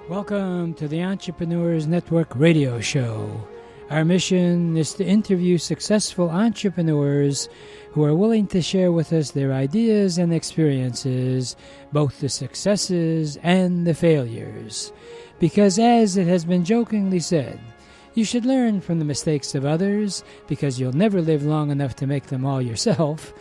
Welcome to the Entrepreneurs Network radio show. Our mission is to interview successful entrepreneurs who are willing to share with us their ideas and experiences, both the successes and the failures. Because as it has been jokingly said, you should learn from the mistakes of others because you'll never live long enough to make them all yourself.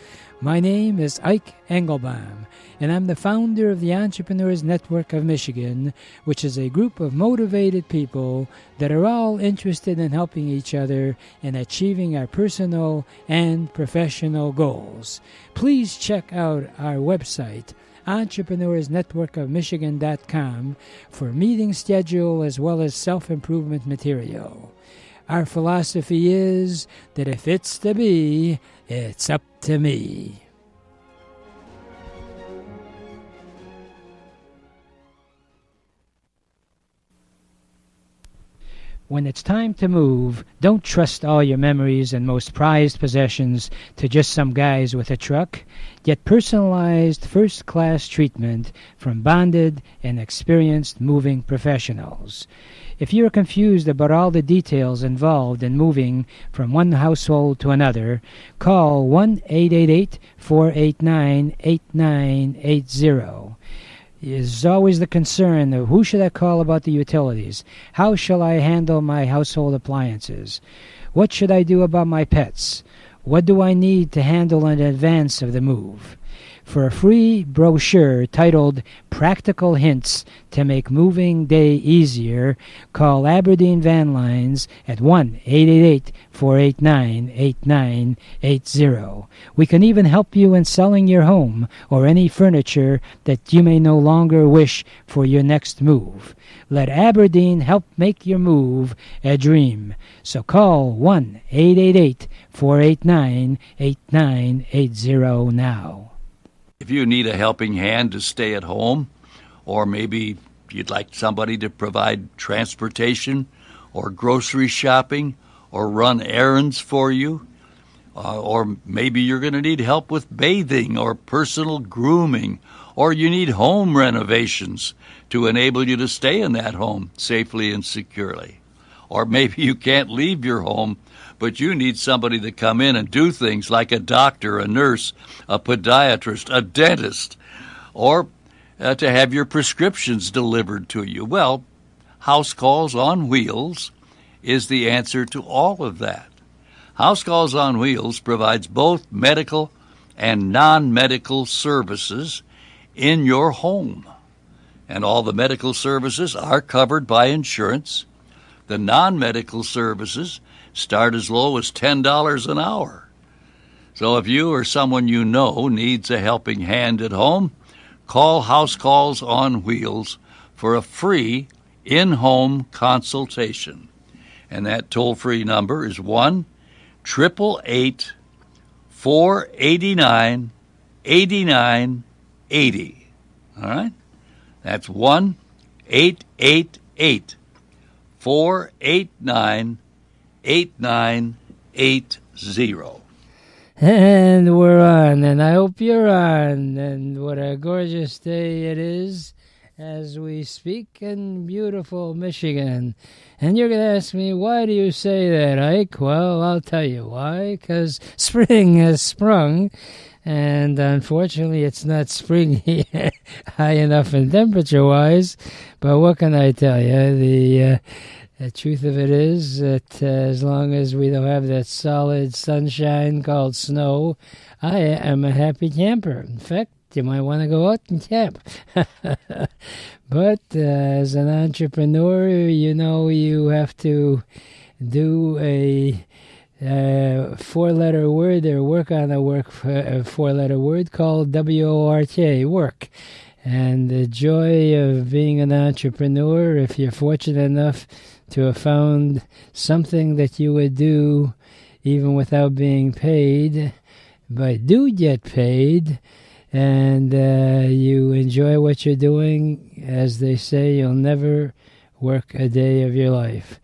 My name is Ike Engelbaum, and I'm the founder of the Entrepreneurs Network of Michigan, which is a group of motivated people that are all interested in helping each other in achieving our personal and professional goals. Please check out our website, entrepreneursnetworkofmichigan.com, for meeting schedule as well as self-improvement material. Our philosophy is that if it's to be, it's up to me. When it's time to move, don't trust all your memories and most prized possessions to just some guys with a truck. Get personalized first-class treatment from bonded and experienced moving professionals. If you're confused about all the details involved in moving from one household to another, call 1-888-489-8980. There's always the concern of who should I call about the utilities? How shall I handle my household appliances? What should I do about my pets? What do I need to handle in advance of the move? For a free brochure titled Practical Hints to Make Moving Day Easier, call Aberdeen Van Lines at 1-888-489-8980. We can even help you in selling your home or any furniture that you may no longer wish for your next move. Let Aberdeen help make your move a dream. So call 1-888-489-8980 now. If you need a helping hand to stay at home, or maybe you'd like somebody to provide transportation or grocery shopping or run errands for you, or maybe you're going to need help with bathing or personal grooming, or you need home renovations to enable you to stay in that home safely and securely. Or maybe you can't leave your home, but you need somebody to come in and do things like a doctor, a nurse, a podiatrist, a dentist, or to have your prescriptions delivered to you. Well, House Calls on Wheels is the answer to all of that. House Calls on Wheels provides both medical and non-medical services in your home. And all the medical services are covered by insurance. The non-medical services start as low as $10 an hour. So if you or someone you know needs a helping hand at home, call House Calls on Wheels for a free in-home consultation. And that toll-free number is 1-888-489-8980. All right? That's 1-888-489-8980. And we're on, and I hope you're on, and what a gorgeous day it is as we speak in beautiful Michigan. And you're going to ask me, why do you say that, Ike? Well, I'll tell you why, because spring has sprung, and unfortunately it's not spring high enough in temperature-wise, but what can I tell you? The truth of it is that as long as we don't have that solid sunshine called snow, I am a happy camper. In fact, you might want to go out and camp. But as an entrepreneur, you know you have to do a four-letter word or work on a four-letter word called WORK, work. And the joy of being an entrepreneur, if you're fortunate enough to have found something that you would do even without being paid, but do get paid, and you enjoy what you're doing, as they say, you'll never work a day of your life.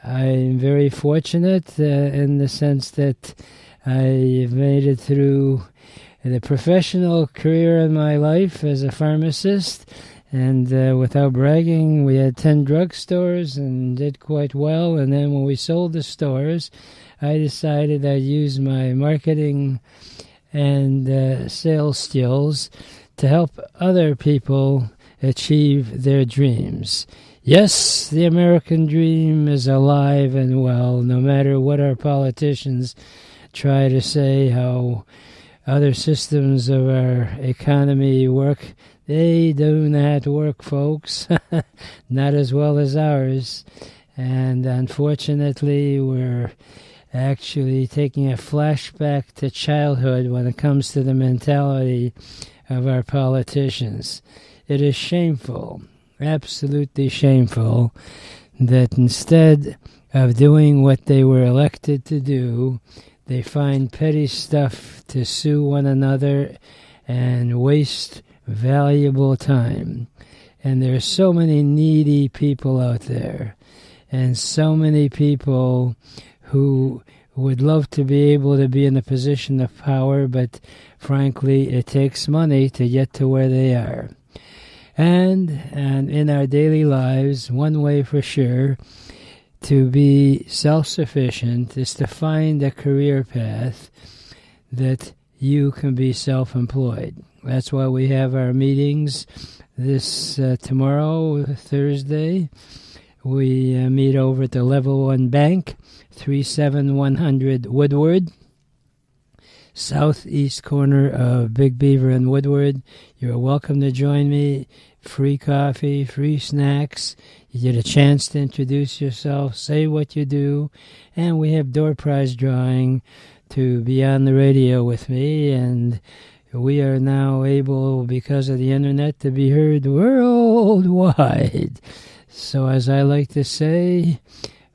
I'm very fortunate in the sense that I've made it through the professional career in my life as a pharmacist, And without bragging, we had 10 drugstores and did quite well. And then when we sold the stores, I decided I'd use my marketing and sales skills to help other people achieve their dreams. Yes, the American dream is alive and well, no matter what our politicians try to say, how other systems of our economy work. They do not work, folks, not as well as ours. And unfortunately, we're actually taking a flashback to childhood when it comes to the mentality of our politicians. It is shameful, absolutely shameful, that instead of doing what they were elected to do, they find petty stuff to sue one another and waste valuable time. And there are so many needy people out there, and so many people who would love to be able to be in a position of power, but frankly, it takes money to get to where they are. And in our daily lives, one way for sure to be self-sufficient is to find a career path that you can be self-employed. That's why we have our meetings this tomorrow, Thursday. We meet over at the Level 1 Bank, 37100 Woodward, southeast corner of Big Beaver and Woodward. You're welcome to join me. Free coffee, free snacks. You get a chance to introduce yourself, say what you do, and we have door prize drawing to be on the radio with me, and we are now able, because of the internet, to be heard worldwide. So as I like to say,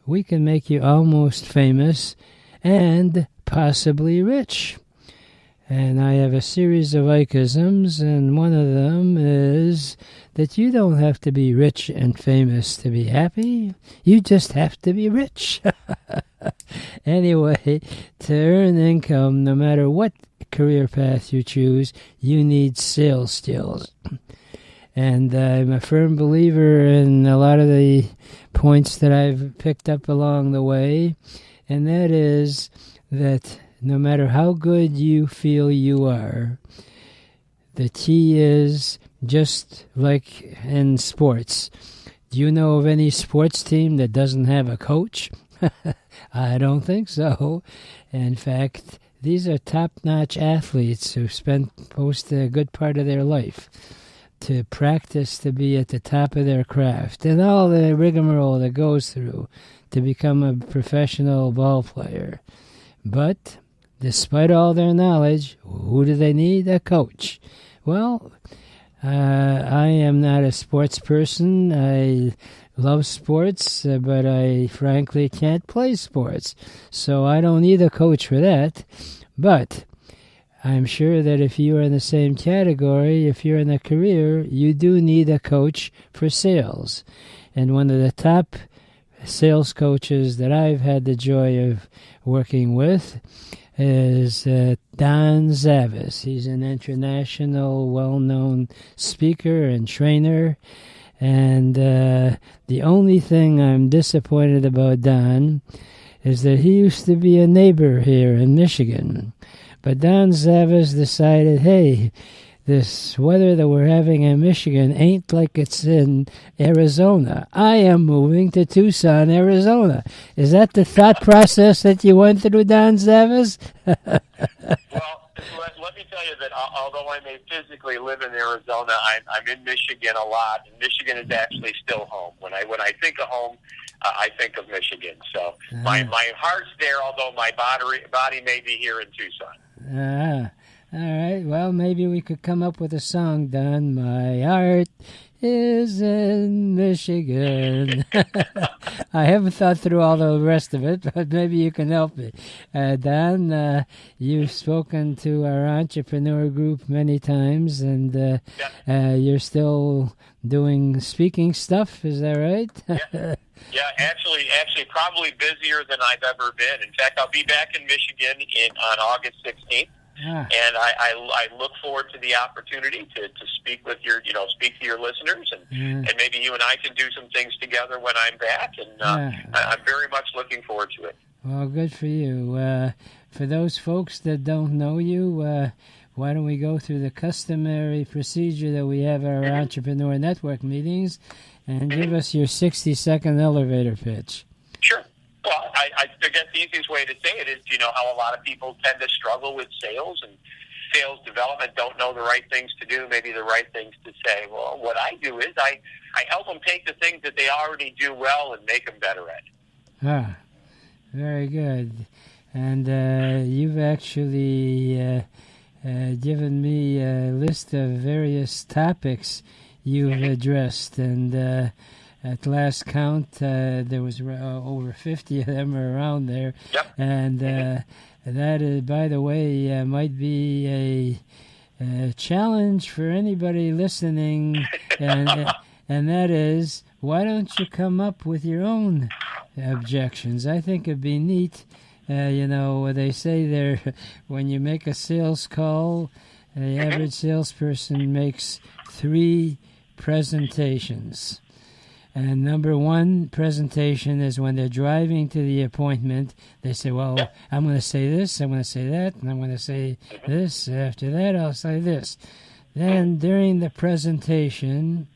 we can make you almost famous and possibly rich. And I have a series of Ikeisms, and one of them is that you don't have to be rich and famous to be happy. You just have to be rich. Anyway, to earn income, no matter what career path you choose, you need sales skills. And I'm a firm believer in a lot of the points that I've picked up along the way, and that is that no matter how good you feel you are, the key is just like in sports. Do you know of any sports team that doesn't have a coach? I don't think so. In fact, these are top-notch athletes who spent most a good part of their life to practice to be at the top of their craft and all the rigmarole that goes through to become a professional ball player. But despite all their knowledge, who do they need? A coach. Well, I am not a sports person. I love sports, but I frankly can't play sports. So I don't need a coach for that. But I'm sure that if you are in the same category, if you're in a career, you do need a coach for sales. And one of the top sales coaches that I've had the joy of working with is Don Zavis. He's an international, well-known speaker and trainer. And the only thing I'm disappointed about Don is that he used to be a neighbor here in Michigan. But Don Zavis decided, hey, this weather that we're having in Michigan ain't like it's in Arizona. I am moving to Tucson, Arizona. Is that the thought process that you went through, Don Zavis? Well, let me tell you that although I may physically live in Arizona, I'm in Michigan a lot, and Michigan is actually still home. When I think of home, I think of Michigan. So my heart's there, although my body may be here in Tucson. All right. Well, maybe we could come up with a song, Don. My heart is in Michigan. I haven't thought through all the rest of it, but maybe you can help me. Don, you've spoken to our entrepreneur group many times, and you're still doing speaking stuff. Is that right? Yeah, actually, probably busier than I've ever been. In fact, I'll be back in Michigan on August 16th. And I look forward to the opportunity to speak with speak to your listeners, and maybe you and I can do some things together when I'm back, and I'm very much looking forward to it. Well, good for you. For those folks that don't know you, why don't we go through the customary procedure that we have at our Entrepreneur Network meetings, and give us your 60-second elevator pitch. Sure. Well, I guess the easiest way to say it is, how a lot of people tend to struggle with sales and sales development, don't know the right things to do, maybe the right things to say. Well, what I do is I help them take the things that they already do well and make them better at it. Very good. And you've actually given me a list of various topics you've addressed, and at last count, there was over 50 of them around there. Yep. And that, is, by the way, might be a challenge for anybody listening, and that is, why don't you come up with your own objections? I think it'd be neat. They say when you make a sales call, the average salesperson makes 3 presentations. And number 1 presentation is when they're driving to the appointment. They say, well, I'm going to say this, I'm going to say that, and I'm going to say this. After that, I'll say this. Then during the presentation,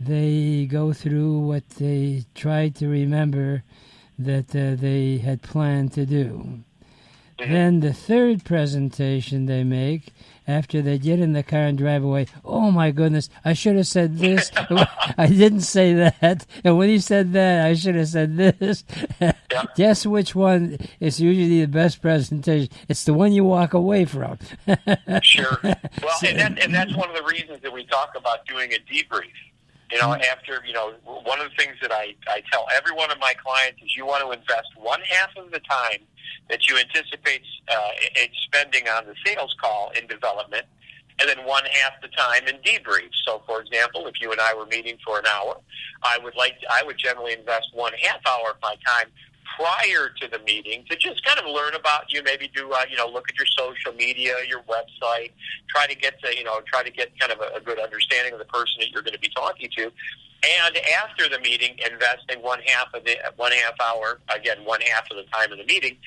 they go through what they tried to remember that they had planned to do. Then the 3rd presentation they make, after they get in the car and drive away, oh my goodness, I should have said this. I didn't say that. And when he said that, I should have said this. Guess which one is usually the best presentation? It's the one you walk away from. Sure. Well, and that's one of the reasons that we talk about doing a debrief. After, one of the things that I tell every one of my clients is you want to invest 1/2 of the time that you anticipate spending on the sales call in development, and then 1/2 the time in debrief. So, for example, if you and I were meeting for an hour, I would generally invest 1/2 hour of my time prior to the meeting to just kind of learn about you, maybe do look at your social media, your website, try to get kind of a good understanding of the person that you're going to be talking to. And after the meeting, investing 1/2 hour, again, 1/2 of the time of the meeting,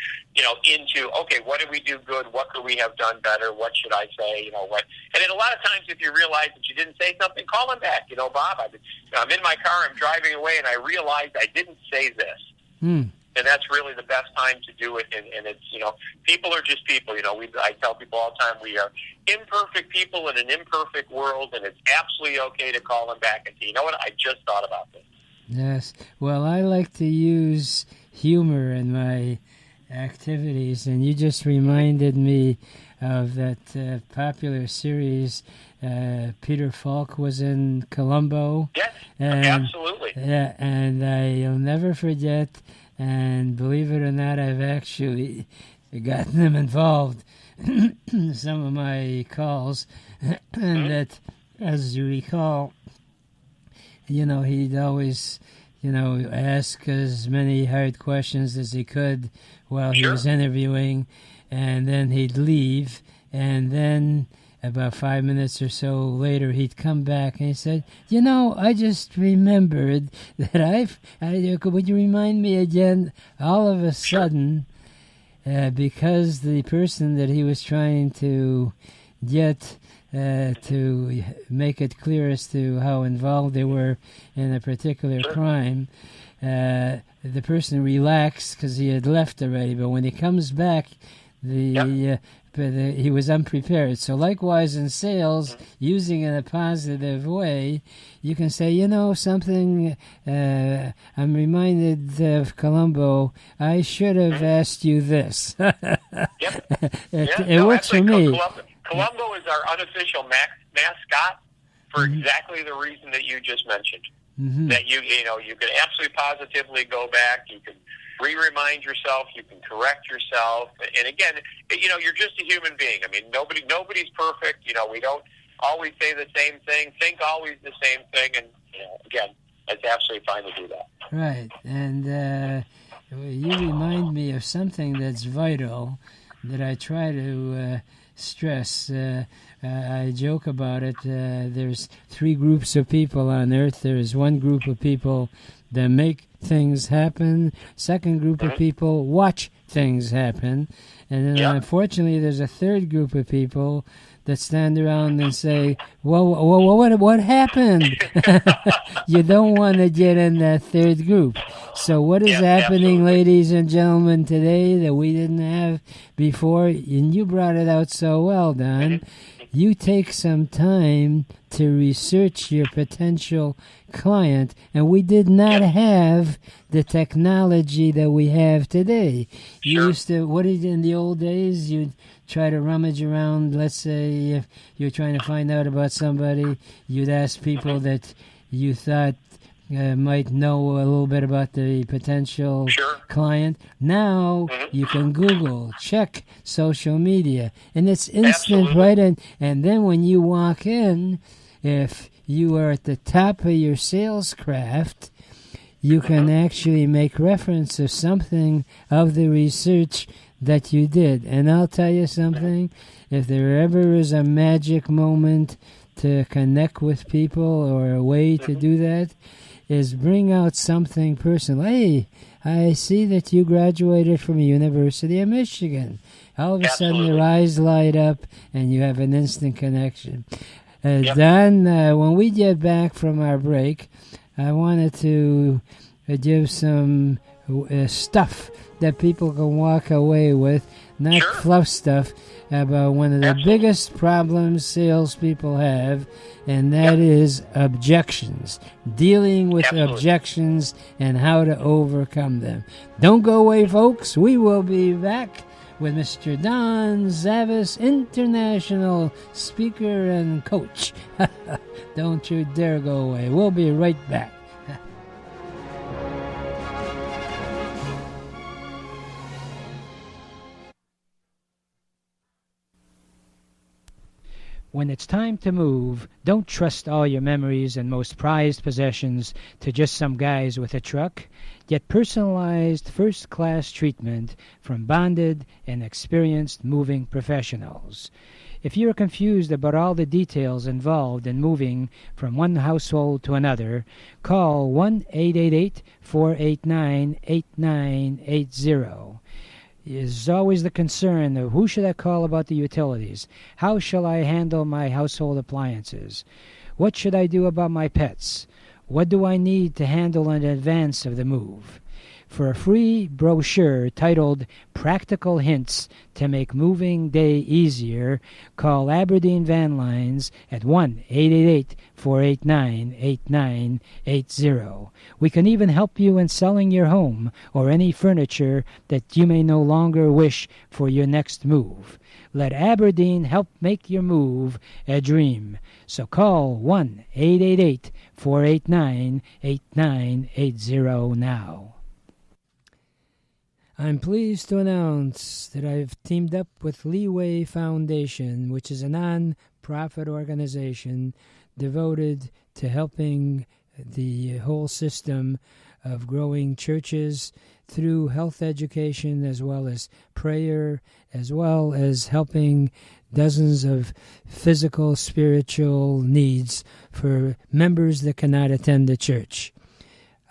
into, okay, what did we do good? What could we have done better? What should I say? What? And then a lot of times, if you realize that you didn't say something, call them back. Bob, I'm in my car, I'm driving away, and I realized I didn't say this. And that's really the best time to do it. And it's, people are just people. I tell people all the time, we are imperfect people in an imperfect world, and it's absolutely okay to call them back and say, you know what, I just thought about this. Yes. Well, I like to use humor in my activities, and you just reminded me of that popular series. Peter Falk was in Columbo. Yes, absolutely. Yeah, and I'll never forget. And believe it or not, I've actually gotten them involved in some of my calls. And that, as you recall, he'd always, ask as many hard questions as he could while he was interviewing. And then he'd leave. And then about 5 minutes or so later, he'd come back and he said, I just remembered that would you remind me again? All of a sudden, because the person that he was trying to get to make it clear as to how involved they were in a particular crime, the person relaxed because he had left already. But when he comes back, he was unprepared. So likewise in sales, using it in a positive way, you can say, something, I'm reminded of Columbo, I should have asked you this. It works for me. Columbo is our unofficial mascot for exactly the reason that you just mentioned. That you can absolutely positively go back, you can remind yourself, you can correct yourself, and again, you're just a human being. I mean, nobody's perfect. We don't always say the same thing, think always the same thing, and again, it's absolutely fine to do that. Right, and you remind me of something that's vital that I try to stress. I joke about it. There's three groups of people on Earth. There's one group of people that make things happen. Second group of people watch things happen. And then unfortunately there's a third group of people that stand around and say, well, what happened? You don't want to get in that third group. So what is happening, absolutely, ladies and gentlemen, today that we didn't have before? And you brought it out so well, Don. You take some time to research your potential client, and we did not have the technology that we have today. You used to, what did in the old days, you'd try to rummage around. Let's say if you're trying to find out about somebody, you'd ask people that you thought might know a little bit about the potential client. Now you can Google, check social media, and it's instant, right? And then when you walk in, if you are at the top of your sales craft, you can actually make reference of something of the research that you did. And I'll tell you something, if there ever is a magic moment to connect with people or a way to do that, is bring out something personal. Hey, I see that you graduated from the University of Michigan. All of a sudden their eyes light up and you have an instant connection. Don, when we get back from our break, I wanted to give some stuff that people can walk away with, not fluff stuff, about one of the biggest problems salespeople have, and that is objections. Dealing with objections and how to overcome them. Don't go away, folks. We will be back with Mr. Don Zavis, international speaker and coach. Don't you dare go away. We'll be right back. When it's time to move, don't trust all your memories and most prized possessions to just some guys with a truck. Get personalized first-class treatment from bonded and experienced moving professionals. If you're confused about all the details involved in moving from one household to another, call 1-888-489-8980. Is always the concern of who should I call about the utilities? How shall I handle my household appliances? What should I do about my pets? What do I need to handle in advance of the move? For a free brochure titled Practical Hints to Make Moving Day Easier, call Aberdeen Van Lines at 1-888-489-8980. We can even help you in selling your home or any furniture that you may no longer wish for your next move. Let Aberdeen help make your move a dream. So call 1-888-489-8980 now. I'm pleased to announce that I've teamed up with Leeway Foundation, which is a non-profit organization devoted to helping the whole system of growing churches through health education as well as prayer, as well as helping dozens of physical, spiritual needs for members that cannot attend the church.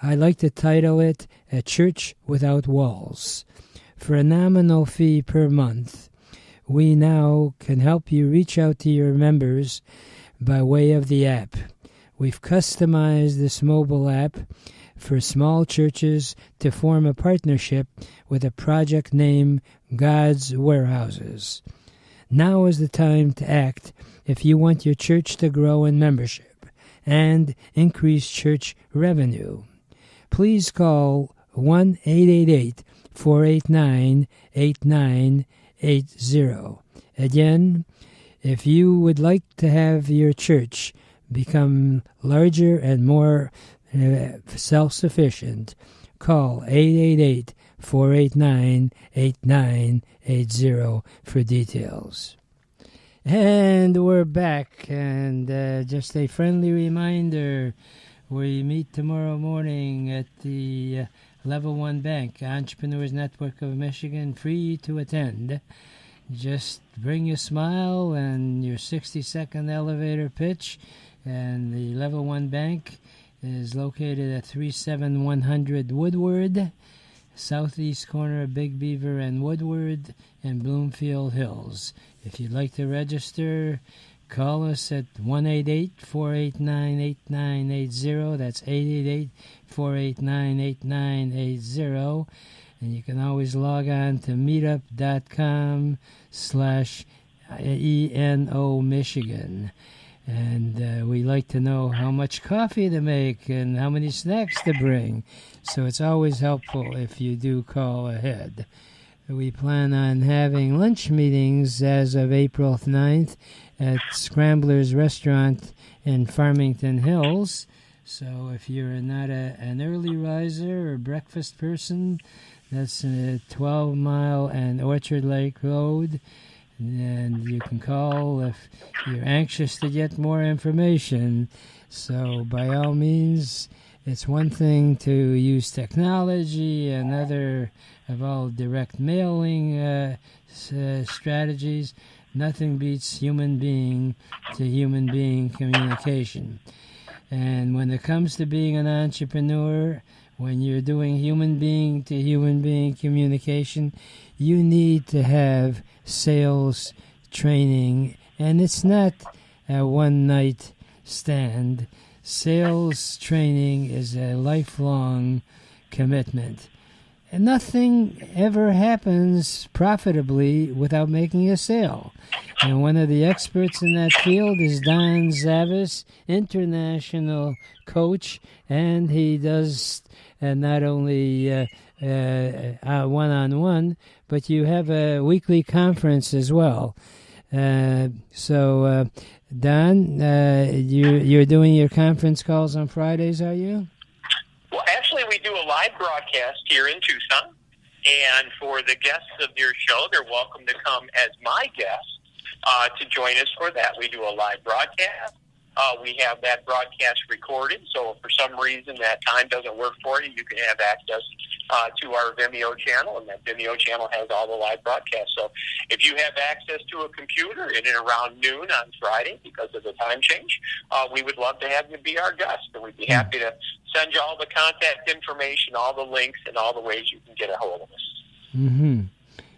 I like to title it A Church Without Walls. For a nominal fee per month, we now can help you reach out to your members by way of the app. We've customized this mobile app for small churches to form a partnership with a project named God's Warehouses. Now is the time to act if you want your church to grow in membership and increase church revenue. Please call 1-888-489-8980. Again, if you would like to have your church become larger and more self-sufficient, call 888-489-8980 for details. And we're back, and just a friendly reminder, we meet tomorrow morning at the Level 1 Bank, Entrepreneurs Network of Michigan, free to attend. Just bring your smile and your 60-second elevator pitch. And the Level 1 Bank is located at 37100 Woodward, southeast corner of Big Beaver and Woodward in Bloomfield Hills. If you'd like to register, call us at 1-888-489-8980. That's 888-489-8980. And you can always log on to meetup.com/ENO Michigan. And we like to know how much coffee to make and how many snacks to bring. So it's always helpful if you do call ahead. We plan on having lunch meetings as of April 9th at Scrambler's Restaurant in Farmington Hills. So if you're not an early riser or breakfast person, that's 12 Mile and Orchard Lake Road. And you can call if you're anxious to get more information. So by all means, it's one thing to use technology, another of all direct mailing strategies. Nothing beats human being to human being communication. And when it comes to being an entrepreneur, when you're doing human being to human being communication, you need to have sales training. And it's not a one-night stand. Sales training is a lifelong commitment. And nothing ever happens profitably without making a sale. And one of the experts in that field is Don Zavis, international coach, and he does not only one-on-one, but you have a weekly conference as well. So, Don, you're doing your conference calls on Fridays, are you? Well, actually, we do a live broadcast here in Tucson, and for the guests of your show, they're welcome to come as my guests to join us for that. We do a live broadcast. We have that broadcast recorded, so if for some reason that time doesn't work for you, you can have access to our Vimeo channel, and that Vimeo channel has all the live broadcasts. So if you have access to a computer in and around noon on Friday because of the time change, we would love to have you be our guest, and we'd be happy to send you all the contact information, all the links, and all the ways you can get a hold of us. Mm-hmm.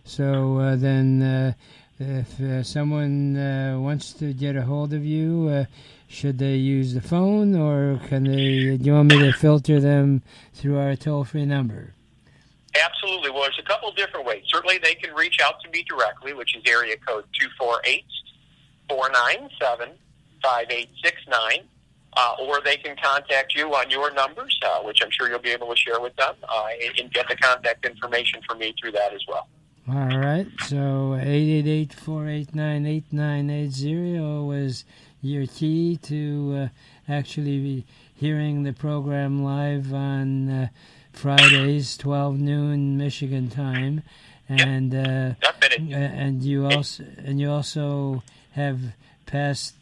So then if someone wants to get a hold of you, should they use the phone, or do you want me to filter them through our toll-free number? Absolutely. Well, there's a couple different ways. Certainly, they can reach out to me directly, which is area code 248-497-5869, or they can contact you on your numbers, which I'm sure you'll be able to share with them, and get the contact information from me through that as well. All right. So 888-489-8980 was your key to actually be hearing the program live on Fridays, 12 noon Michigan time, and and you also have past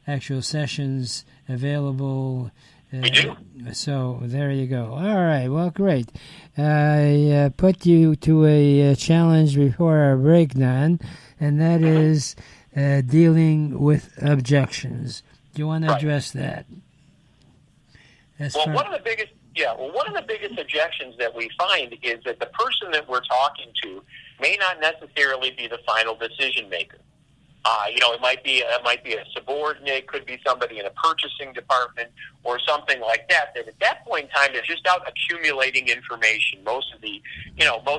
actual sessions available. We do. So there you go. All right. Well, great. I put you to a challenge before our break, Don, and that is dealing with objections. Do you want to address that? One of the biggest objections that we find is that the person that we're talking to may not necessarily be the final decision maker. It might be a subordinate, could be somebody in a purchasing department or something like that. That at that point in time, they're just out accumulating information. Most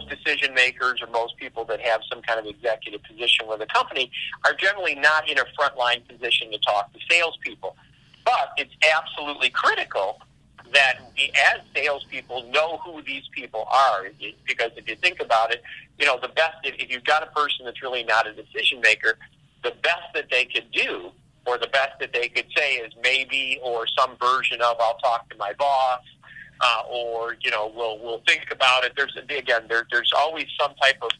decision makers or most people that have some kind of executive position with a company are generally not in a frontline position to talk to salespeople. But it's absolutely critical that we, as salespeople, know who these people are. Because if you think about it, the best, if you've got a person that's really not a decision maker, the best that they could do, or the best that they could say is maybe, or some version of, I'll talk to my boss, or we'll think about it. There's always some type of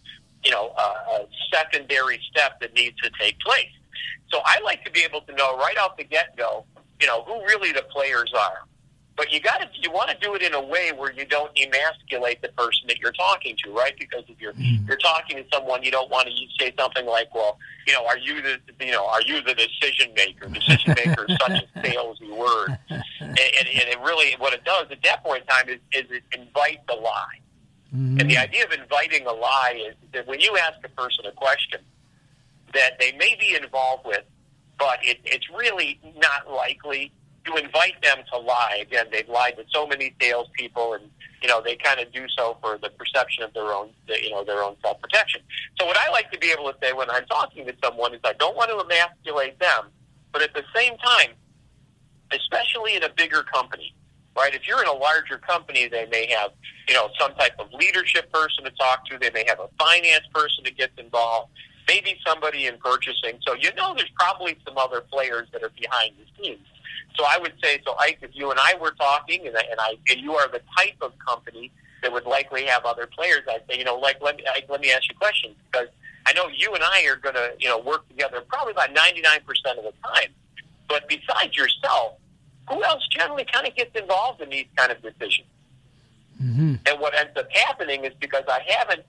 a secondary step that needs to take place. So I like to be able to know right off the get-go, who really the players are. But you want to do it in a way where you don't emasculate the person that you're talking to, right? Because if you're talking to someone, you don't want to say something like, "Well, are you the decision maker?" Decision maker is such a salesy word, and it really what it does at that point in time is it invites a lie. Mm-hmm. And the idea of inviting a lie is that when you ask a person a question that they may be involved with, but it's really not likely. You invite them to lie. Again, they've lied with so many salespeople, and they kind of do so for the perception of their own self-protection. So what I like to be able to say when I'm talking to someone is I don't want to emasculate them, but at the same time, especially in a bigger company, right? If you're in a larger company, they may have some type of leadership person to talk to. They may have a finance person that gets involved. Maybe somebody in purchasing. So there's probably some other players that are behind the scenes. So I would say, Ike, if you and I were talking, and you are the type of company that would likely have other players, I'd say, let me ask you a question, because I know you and I are going to, work together probably about 99% of the time. But besides yourself, who else generally kind of gets involved in these kind of decisions? Mm-hmm. And what ends up happening is because I haven't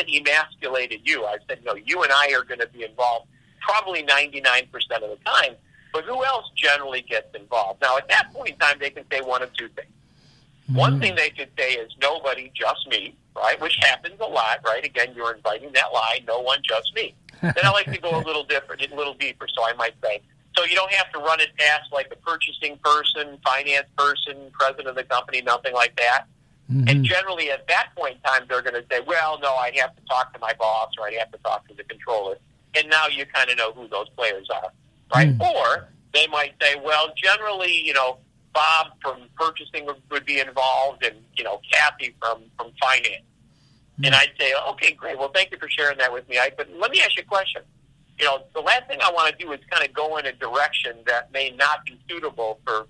emasculated you. I've said, you and I are going to be involved probably 99% of the time. But who else generally gets involved? Now, at that point in time, they can say one of two things. Mm-hmm. One thing they could say is nobody, just me, right? Which happens a lot, right? Again, you're inviting that lie, no one, just me. Then I like to go a little different, a little deeper. So I might say, so you don't have to run it past like a purchasing person, finance person, president of the company, nothing like that. Mm-hmm. And generally at that point in time, they're going to say, well, no, I have to talk to my boss or I have to talk to the controller. And now you kind of know who those players are. Right? Or they might say, well, generally, Bob from purchasing would be involved and, Kathy from finance. And I'd say, okay, great. Well, thank you for sharing that with me, Ike. But let me ask you a question. The last thing I want to do is kind of go in a direction that may not be suitable for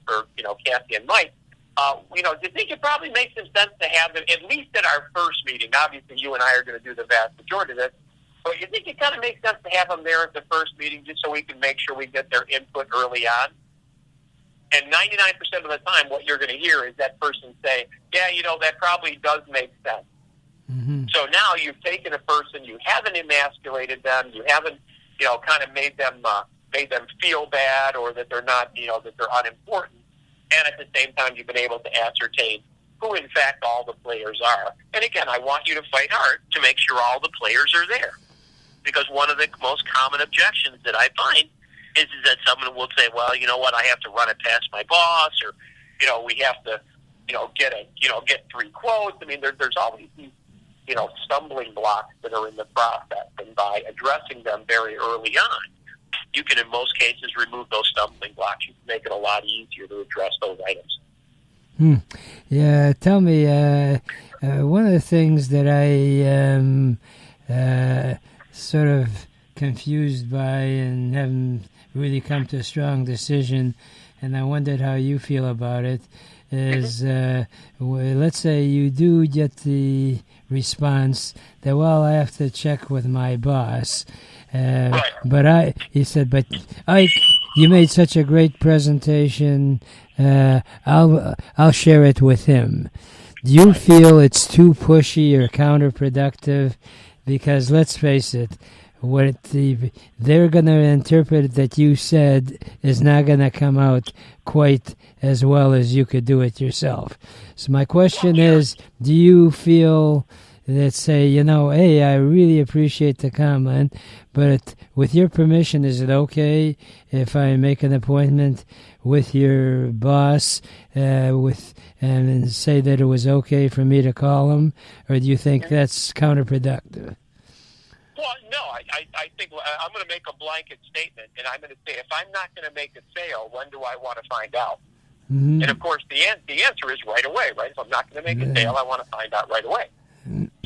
Kathy and Mike. Do you think it probably makes some sense to have them, at least at our first meeting? Obviously, you and I are going to do the vast majority of this. But you think it kind of makes sense to have them there at the first meeting just so we can make sure we get their input early on? And 99% of the time, what you're going to hear is that person say, yeah, that probably does make sense. Mm-hmm. So now you've taken a person, you haven't emasculated them, you haven't, kind of made them feel bad or that they're not, that they're unimportant. And at the same time, you've been able to ascertain who, in fact, all the players are. And again, I want you to fight hard to make sure all the players are there. Because one of the most common objections that I find is that someone will say, well, you know what, I have to run it past my boss, or, we have to, get 3 quotes. I mean, there's always these, stumbling blocks that are in the process. And by addressing them very early on, you can, in most cases, remove those stumbling blocks. You can make it a lot easier to address those items. Yeah, tell me, one of the things that I am sort of confused by and haven't really come to a strong decision, and I wondered how you feel about it, is let's say you do get the response that, well, I have to check with my boss. But he said, but Ike, you made such a great presentation. I'll share it with him. Do you feel it's too pushy or counterproductive? Because let's face it, what they're going to interpret that you said is not going to come out quite as well as you could do it yourself. So my question is, do you feel that say, hey, I really appreciate the comment, but with your permission, is it okay if I make an appointment with your boss and say that it was okay for me to call him, or do you think that's counterproductive? Well, no, I think I'm going to make a blanket statement, and I'm going to say if I'm not going to make a sale, when do I want to find out? Mm-hmm. And of course, the answer is right away, right? If I'm not going to make a sale, I want to find out right away.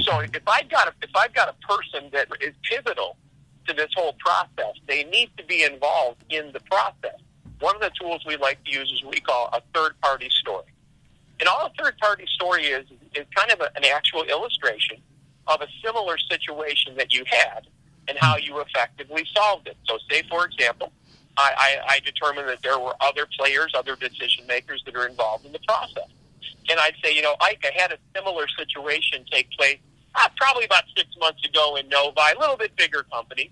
So if I've got a person that is pivotal to this whole process, they need to be involved in the process. One of the tools we like to use is what we call a third-party story. And all a third-party story is kind of an actual illustration of a similar situation that you had and how you effectively solved it. So say, for example, I determined that there were other players, other decision makers that are involved in the process. And I'd say, Ike, I had a similar situation take place probably about 6 months ago in Novi, a little bit bigger company.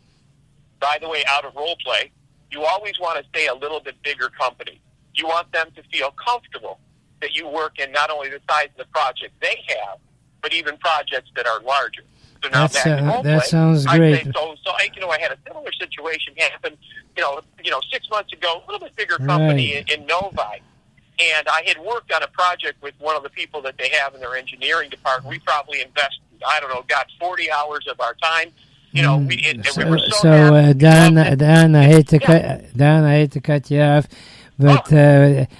By the way, out of role play, you always want to stay a little bit bigger company. You want them to feel comfortable that you work in not only the size of the project they have, but even projects that are larger. So now that sounds great. So I had a similar situation happen, 6 months ago, a little bit bigger company in Novi. And I had worked on a project with one of the people that they have in their engineering department. We probably invested, got 40 hours of our time. We were so happy. Don, I hate to cut you off, but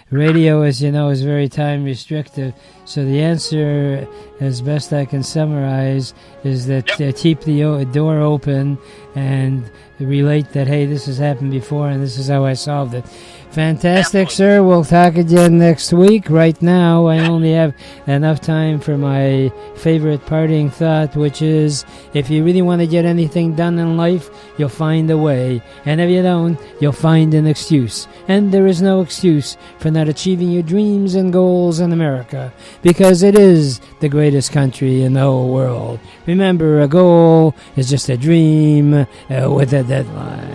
radio, as you know, is very time restrictive. So the answer, as best I can summarize, is that keep the door open and relate that, hey, this has happened before and this is how I solved it. Fantastic, sir. We'll talk again next week. Right now, I only have enough time for my favorite parting thought, which is, if you really want to get anything done in life, you'll find a way. And if you don't, you'll find an excuse. And there is no excuse for not achieving your dreams and goals in America, because it is the greatest country in the whole world. Remember, a goal is just a dream with a deadline.